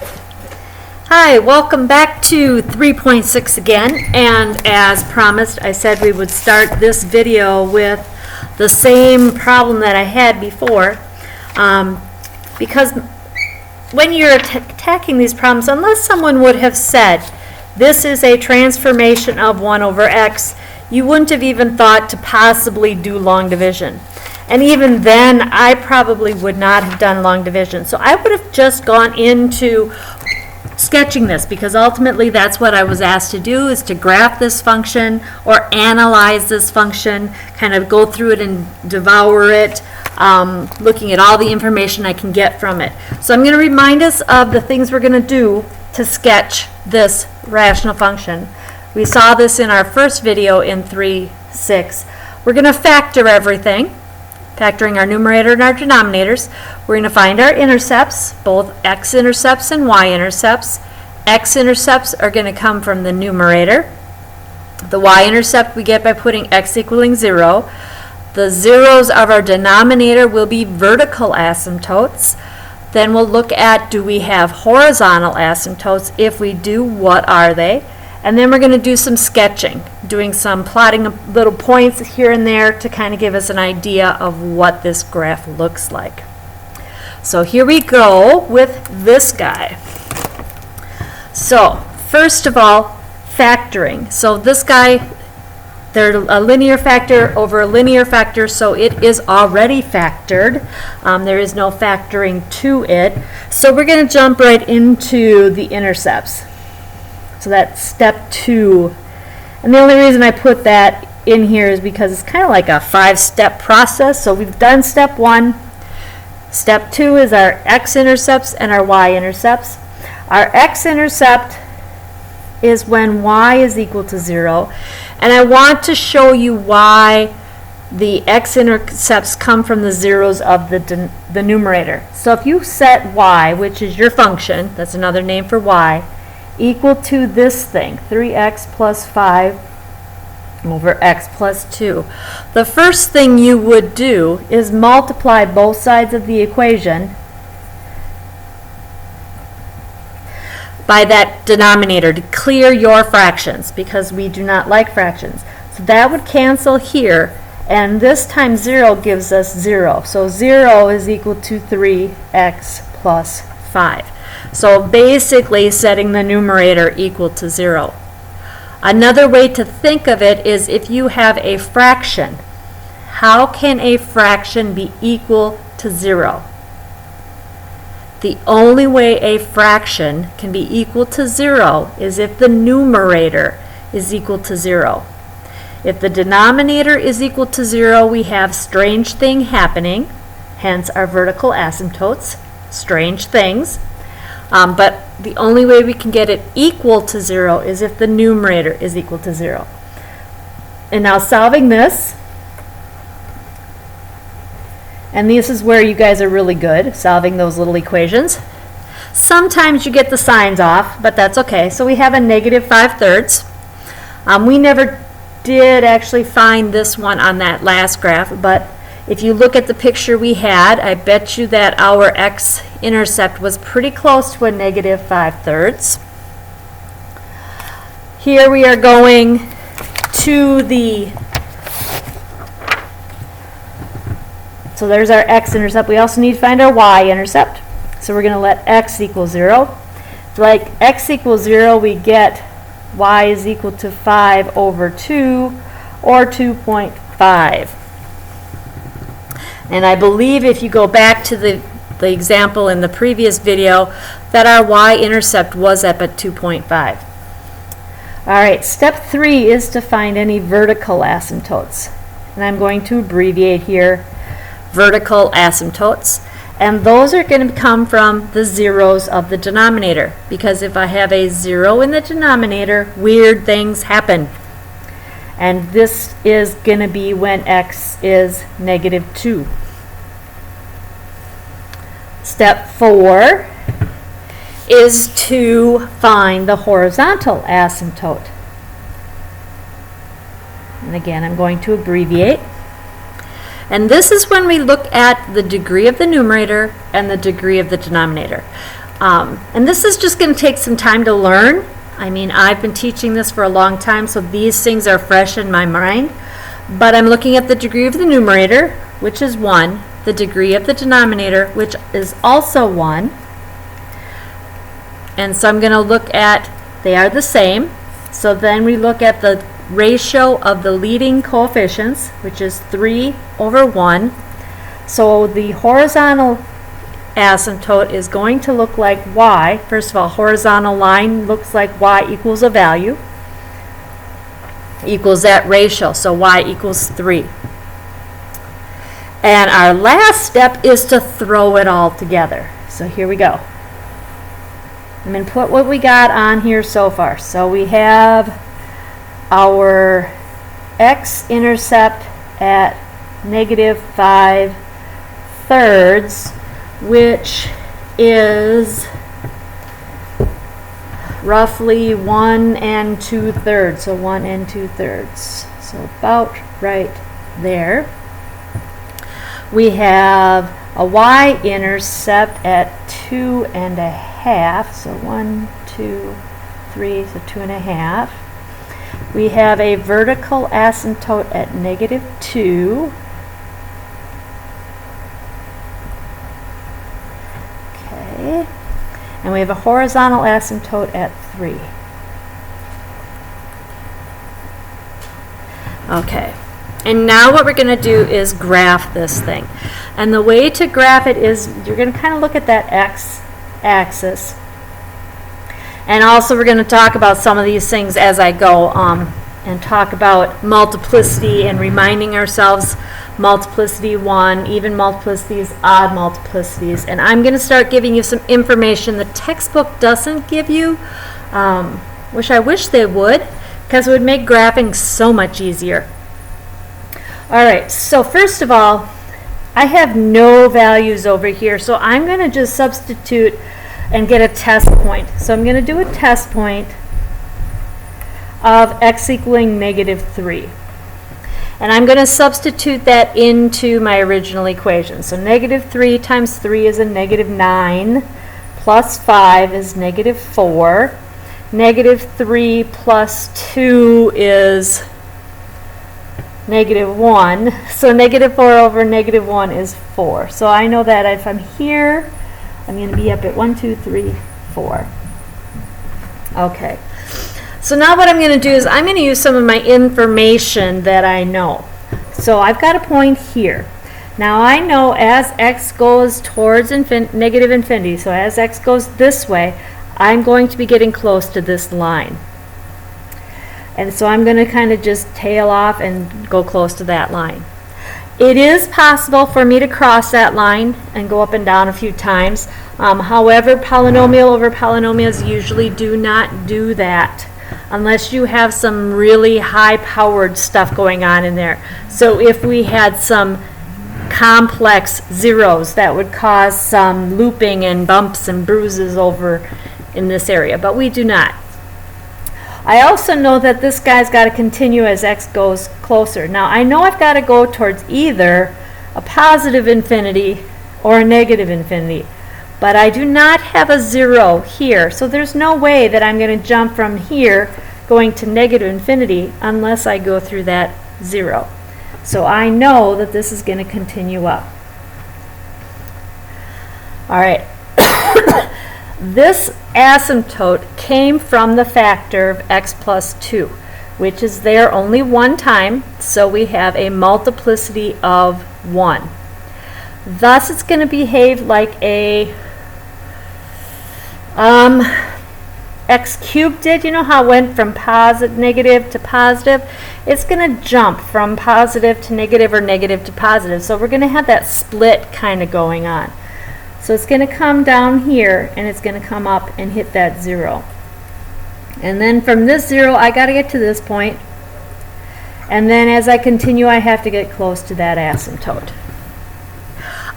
Hi, welcome back to 3.6 again, and as promised, I said we would start this video with the same problem that I had before, because when you're attacking these problems, unless someone would have said this is a transformation of 1 over x, you wouldn't have even thought to possibly do long division. And even then, I probably would not have done long division. So I would have just gone into sketching this, because ultimately that's what I was asked to do, is to graph this function or analyze this function, kind of go through it and devour it, looking at all the information I can get from it. So I'm going to remind us of the things we're going to do to sketch this rational function. We saw this in our first video in 3.6. We're going to factor everything, factoring our numerator and our denominators. We're going to find our intercepts, both x-intercepts and y-intercepts. X-intercepts are going to come from the numerator. The y-intercept we get by putting x equaling 0. The zeros of our denominator will be vertical asymptotes. Then we'll look at, do we have horizontal asymptotes? If we do, what are they? And then we're going to do some sketching, doing some plotting of little points here and there to kind of give us an idea of what this graph looks like. So here we go with this guy. So first of all, factoring. So this guy, they're a linear factor over a linear factor, so it is already factored. There is no factoring to it. So we're going to jump right into the intercepts. So that's step 2. And the only reason I put that in here is because it's kind of like a 5-step process. So we've done step 1. Step 2 is our x-intercepts and our y-intercepts. Our x-intercept is when y is equal to 0. And I want to show you why the x-intercepts come from the zeros of the numerator. So if you set y, which is your function, that's another name for y, equal to this thing, 3x plus 5 over x plus 2. The first thing you would do is multiply both sides of the equation by that denominator to clear your fractions, because we do not like fractions. So that would cancel here, and this times 0 gives us 0. So 0 is equal to 3x plus 5. So basically setting the numerator equal to 0. Another way to think of it is if you have a fraction. How can a fraction be equal to 0? The only way a fraction can be equal to 0 is if the numerator is equal to 0. If the denominator is equal to 0, we have strange thing happening, hence our vertical asymptotes, strange things. But the only way we can get it equal to 0 is if the numerator is equal to 0. And now solving this, and this is where you guys are really good, solving those little equations. Sometimes you get the signs off, but that's okay. So we have a negative 5/3. We never did actually find this one on that last graph, but if you look at the picture we had, I bet you that our x-intercept was pretty close to a negative 5/3. Here we are going to the, so there's our x-intercept. We also need to find our y-intercept. So we're going to let x equal 0. So like x equals 0, we get y is equal to 5 over 2, or 2.5. And I believe if you go back to the example in the previous video, that our y-intercept was up at 2.5. All right, step 3 is to find any vertical asymptotes. And I'm going to abbreviate here, vertical asymptotes. And those are going to come from the zeros of the denominator. Because if I have a 0 in the denominator, weird things happen. And this is going to be when x is negative 2. Step 4 is to find the horizontal asymptote. And again, I'm going to abbreviate. And this is when we look at the degree of the numerator and the degree of the denominator. And this is just going to take some time to learn. I mean, I've been teaching this for a long time, so these things are fresh in my mind. But I'm looking at the degree of the numerator, which is 1, the degree of the denominator, which is also 1. And so I'm going to look at, they are the same. So then we look at the ratio of the leading coefficients, which is 3 over 1. So the horizontal asymptote is going to look like y. First of all, horizontal line looks like y equals a value, equals that ratio, so y equals 3. And our last step is to throw it all together. So here we go. I'm going to put what we got on here so far. So we have our x-intercept at -5/3, which is roughly 1 2/3. So 1 2/3. So about right there. We have a y-intercept at 2.5. So 1, 2, 3, so 2.5. We have a vertical asymptote at -2. Okay. And we have a horizontal asymptote at 3. Okay. And now what we're going to do is graph this thing. And the way to graph it is you're going to kind of look at that x-axis. And also we're going to talk about some of these things as I go and talk about multiplicity and reminding ourselves multiplicity 1, even multiplicities, odd multiplicities. And I'm going to start giving you some information the textbook doesn't give you, which I wish they would, because it would make graphing so much easier. All right, so first of all, I have no values over here, so I'm going to just substitute and get a test point. So I'm going to do a test point of x equaling -3. And I'm going to substitute that into my original equation. So -3 times 3 is a -9, plus 5 is -4. -3 plus 2 is -1. So -4 over -1 is 4. So I know that if I'm here, I'm going to be up at 1, 2, 3, 4. Okay. So now what I'm going to do is I'm going to use some of my information that I know. So I've got a point here. Now I know as x goes towards negative infinity, so as x goes this way, I'm going to be getting close to this line. And so I'm going to kind of just tail off and go close to that line. It is possible for me to cross that line and go up and down a few times. However, polynomial over polynomials usually do not do that unless you have some really high-powered stuff going on in there. So if we had some complex zeros, that would cause some looping and bumps and bruises over in this area, but we do not. I also know that this guy's got to continue as x goes closer. Now I know I've got to go towards either a positive infinity or a negative infinity, but I do not have a 0 here, so there's no way that I'm going to jump from here going to negative infinity unless I go through that 0. So I know that this is going to continue up. All right. This asymptote came from the factor of x plus 2, which is there only one time, so we have a multiplicity of 1. Thus, it's going to behave like a x cubed did. You know how it went from negative to positive? It's going to jump from positive to negative or negative to positive. So we're going to have that split kind of going on. So it's going to come down here and it's going to come up and hit that 0. And then from this 0, I got to get to this point. And then as I continue, I have to get close to that asymptote.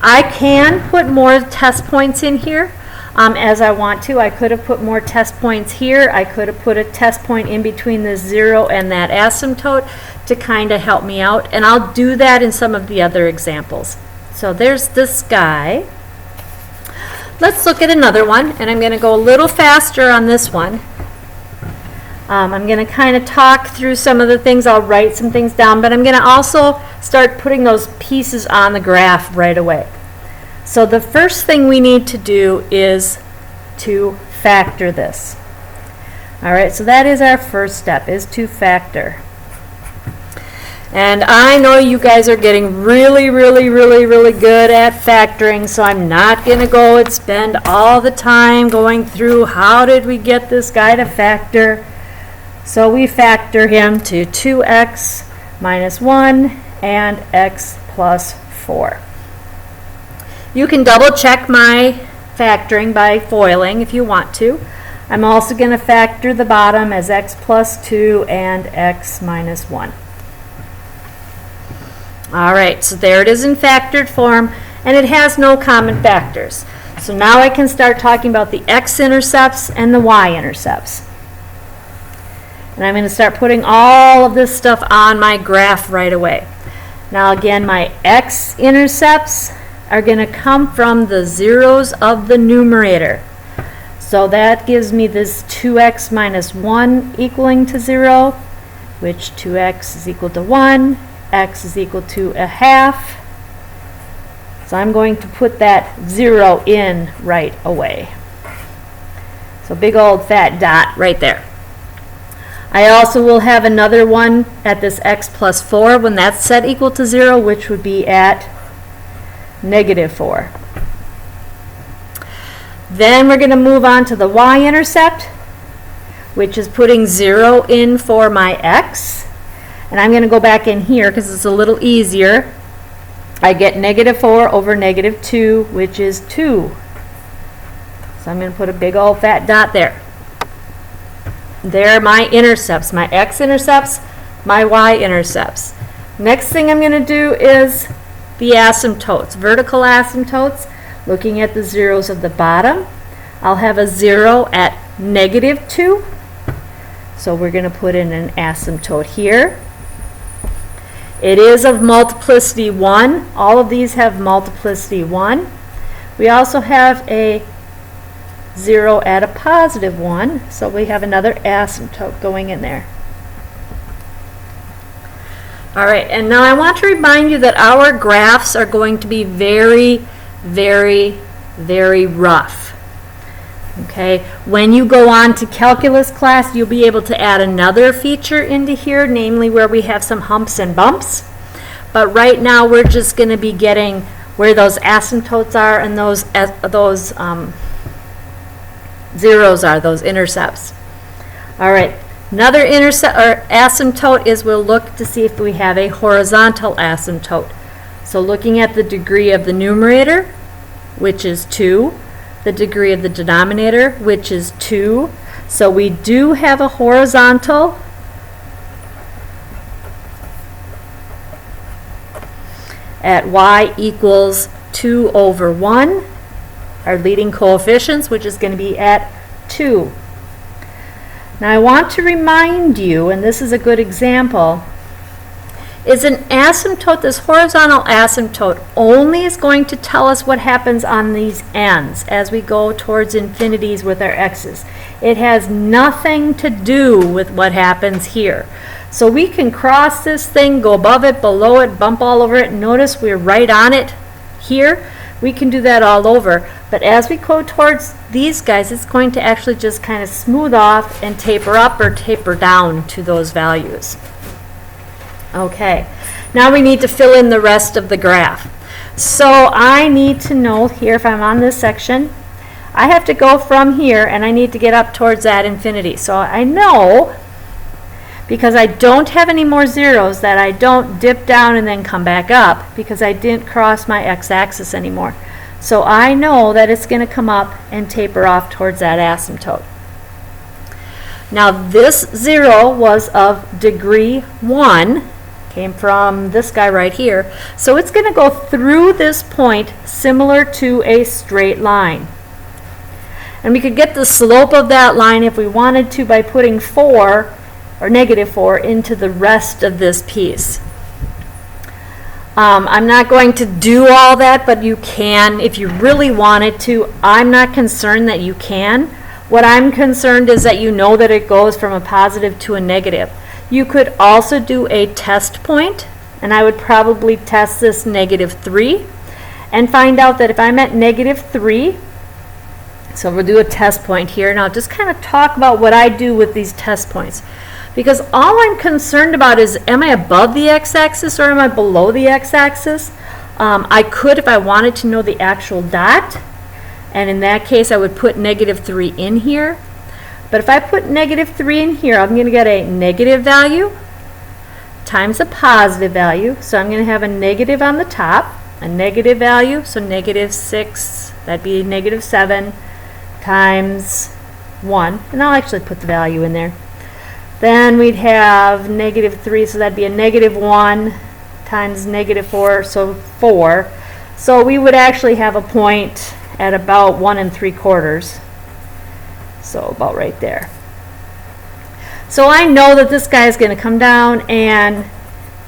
I can put more test points in here as I want to. I could have put more test points here. I could have put a test point in between the 0 and that asymptote to kind of help me out. And I'll do that in some of the other examples. So there's this guy. let's look at another one, and I'm going to go a little faster on this one. I'm going to kind of talk through some of the things. I'll write some things down, but I'm going to also start putting those pieces on the graph right away. So the first thing we need to do is to factor this. All right, so that is our first step, is to factor. And I know you guys are getting really good at factoring, so I'm not going to go and spend all the time going through how did we get this guy to factor. So we factor him to 2x minus 1 and x plus 4. You can double check my factoring by foiling if you want to. I'm also going to factor the bottom as x plus 2 and x minus 1. All right, so there it is in factored form, and it has no common factors. So now I can start talking about the x-intercepts and the y-intercepts. And I'm going to start putting all of this stuff on my graph right away. Now again, my x-intercepts are going to come from the zeros of the numerator. So that gives me this 2x minus 1 equaling to 0, which 2x is equal to 1, x is equal to a half. So I'm going to put that 0 in right away. So big old fat dot right there. I also will have another one at this x plus 4 when that's set equal to 0, which would be at negative 4. Then we're going to move on to the y-intercept, which is putting 0 in for my x. And I'm going to go back in here because it's a little easier. I get negative 4 over negative 2, which is 2. So I'm going to put a big old fat dot there. There are my intercepts, my x-intercepts, my y-intercepts. Next thing I'm going to do is the asymptotes, vertical asymptotes, looking at the zeros of the bottom. I'll have a 0 at negative 2. So we're going to put in an asymptote here. It is of multiplicity 1. All of these have multiplicity 1. We also have a 0 at a positive 1, so we have another asymptote going in there. All right, and now I want to remind you that our graphs are going to be very rough. Okay, when you go on to calculus class, you'll be able to add another feature into here, namely where we have some humps and bumps. But right now we're just going to be getting where those asymptotes are and those zeros are, those intercepts. All right, another intercept or asymptote is we'll look to see if we have a horizontal asymptote. So looking at the degree of the numerator, which is 2, the degree of the denominator, which is 2. So we do have a horizontal at y equals 2 over 1, our leading coefficients, which is going to be at 2. Now I want to remind you, and this is a good example, is an asymptote, this horizontal asymptote, only is going to tell us what happens on these ends as we go towards infinities with our x's. It has nothing to do with what happens here. So we can cross this thing, go above it, below it, bump all over it. Notice we're right on it here. We can do that all over. But as we go towards these guys, it's going to actually just kind of smooth off and taper up or taper down to those values. Okay, now we need to fill in the rest of the graph. So I need to know here, if I'm on this section, I have to go from here and I need to get up towards that infinity. So I know, because I don't have any more zeros, that I don't dip down and then come back up because I didn't cross my x-axis anymore. So I know that it's going to come up and taper off towards that asymptote. Now this 0 was of degree 1. Came from this guy right here. So it's going to go through this point similar to a straight line. And we could get the slope of that line if we wanted to by putting 4 or negative 4 into the rest of this piece. I'm not going to do all that, but you can if you really wanted to. I'm not concerned that you can. What I'm concerned is that you know that it goes from a positive to a negative. You could also do a test point, and I would probably test this -3 and find out that if I'm at -3, so we'll do a test point here, and I'll just kind of talk about what I do with these test points. Because all I'm concerned about is, am I above the x-axis or am I below the x-axis? I could, if I wanted to know the actual dot, and in that case I would put -3 in here. But if I put -3 in here, I'm going to get a negative value times a positive value. So I'm going to have a negative on the top, a negative value, so -6, that'd be -7 times 1. And I'll actually put the value in there. Then we'd have -3, so that'd be a -1 times -4, so 4. So we would actually have a point at about 1 3/4. So about right there. So I know that this guy is going to come down and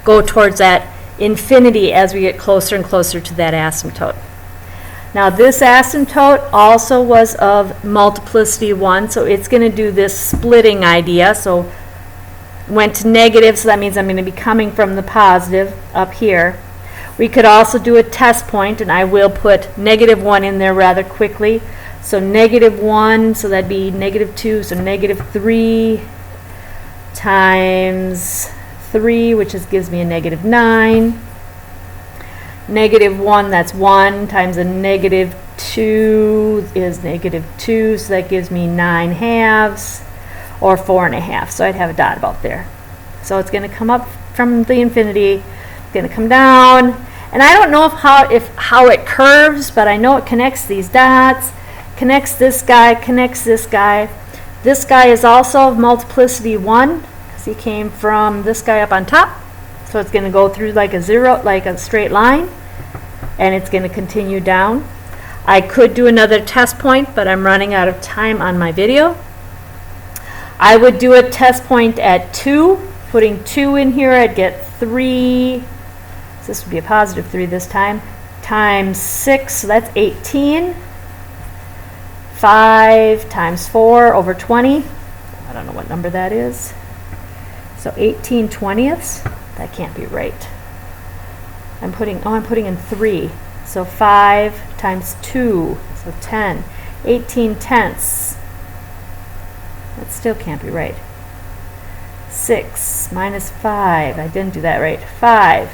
go towards that infinity as we get closer and closer to that asymptote. Now this asymptote also was of multiplicity 1, so it's going to do this splitting idea. So went to negative, so that means I'm going to be coming from the positive up here. We could also do a test point, and I will put -1 in there rather quickly. So -1, so that'd be -2, so -3 times 3, which gives me a -9. -1, that's 1, times a -2 is -2, so that gives me 9/2, or 4.5. So I'd have a dot about there. So it's going to come up from the infinity, it's going to come down, and I don't know how it curves, but I know it connects these dots, connects this guy, connects this guy. This guy is also of multiplicity 1, because he came from this guy up on top. So it's going to go through like a zero, like a straight line, and it's going to continue down. I could do another test point, but I'm running out of time on my video. I would do a test point at 2. Putting 2 in here, I'd get 3. So this would be a positive 3 this time. Times 6, so that's 18. 5 times 4 over 20. I don't know what number that is. So 18/20. That can't be right. I'm putting in 3. So 5 times 2, so 10. 18/10. That still can't be right. 6 minus 5. I didn't do that right. 5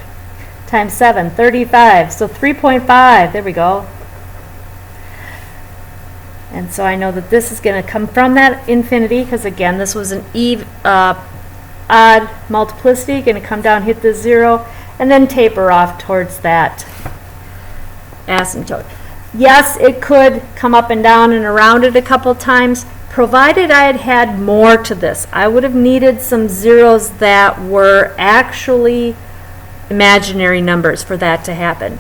times 7, 35. So 3.5. There we go. And so I know that this is going to come from that infinity, because again, this was an odd multiplicity. Going to come down, hit the 0, and then taper off towards that asymptote. Yes, it could come up and down and around it a couple times, provided I had had more to this. I would have needed some zeros that were actually imaginary numbers for that to happen.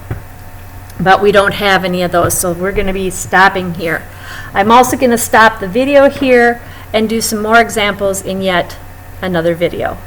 But we don't have any of those, so we're going to be stopping here. I'm also going to stop the video here and do some more examples in yet another video.